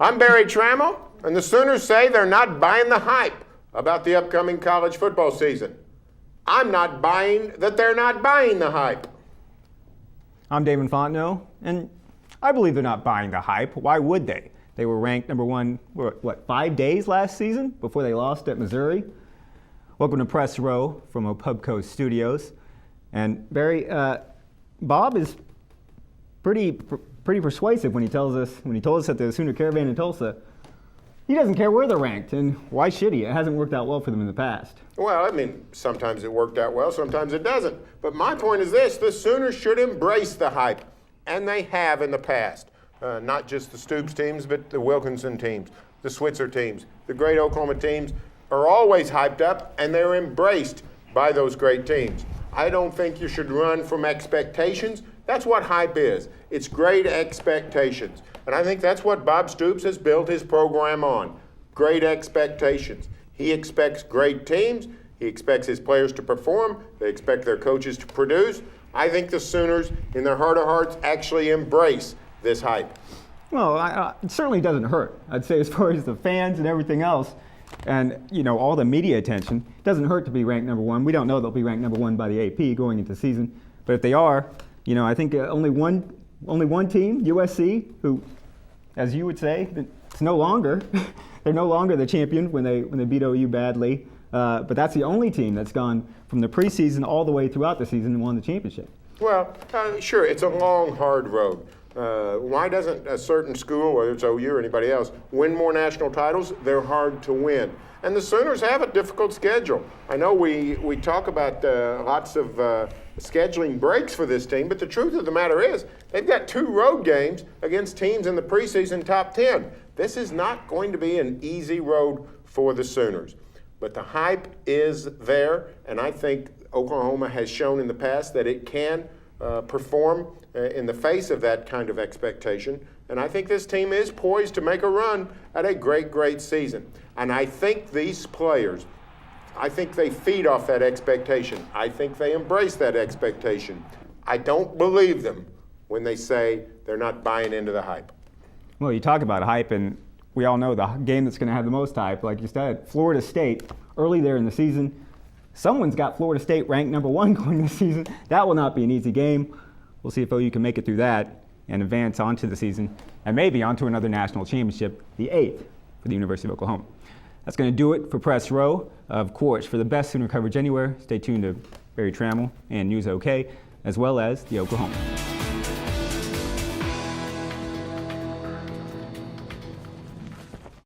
I'm Barry Tramel, and the Sooners say they're not buying the hype about the upcoming college football season. I'm not buying that they're not buying the hype. I'm Damon Fontenot, and I believe they're not buying the hype. Why would they? They were ranked number one, 5 days last season before they lost at Missouri. Welcome to Press Row from Opubco Studios. And Barry, Bob is pretty persuasive when he told us at the Sooner Caravan in Tulsa, he doesn't care where they're ranked, and why should he? It hasn't worked out well for them in the past. Well, I mean, sometimes it worked out well, sometimes it doesn't. But my point is this, the Sooners should embrace the hype, and they have in the past. Not just the Stoops teams, but the Wilkinson teams, the Switzer teams, the great Oklahoma teams are always hyped up, and they're embraced by those great teams. I don't think you should run from expectations. That's what hype is. It's great expectations. And I think that's what Bob Stoops has built his program on, great expectations. He expects great teams. He expects his players to perform. They expect their coaches to produce. I think the Sooners, in their heart of hearts, actually embrace this hype. Well, it certainly doesn't hurt. I'd say as far as the fans and everything else, and all the media attention, it doesn't hurt to be ranked number one. We don't know they'll be ranked number one by the AP going into the season, but if they are, I think only one team, USC, who, as you would say, it's no longer they're no longer the champion when they beat OU badly. But that's the only team that's gone from the preseason all the way throughout the season and won the championship. Well, sure, it's a long, hard road. Why doesn't a certain school, whether it's OU or anybody else, win more national titles? They're hard to win. And the Sooners have a difficult schedule. I know we talk about lots of scheduling breaks for this team, but the truth of the matter is they've got 2 road games against teams in the preseason top 10. This is not going to be an easy road for the Sooners. But the hype is there, and I think Oklahoma has shown in the past that it can perform in the face of that kind of expectation. And I think this team is poised to make a run at a great, great season. And I think these players, I think they feed off that expectation. I think they embrace that expectation. I don't believe them when they say they're not buying into the hype. Well, you talk about hype, and we all know the game that's going to have the most hype, like you said, Florida State, early there in the season. Someone's got Florida State ranked number 1 going into the season. That will not be an easy game. We'll see if OU can make it through that and advance onto the season and maybe onto another national championship, the 8th for the University of Oklahoma. That's going to do it for Press Row. Of course, for the best Sooner coverage anywhere, stay tuned to Barry Tramel and News OK, as well as the Oklahoma.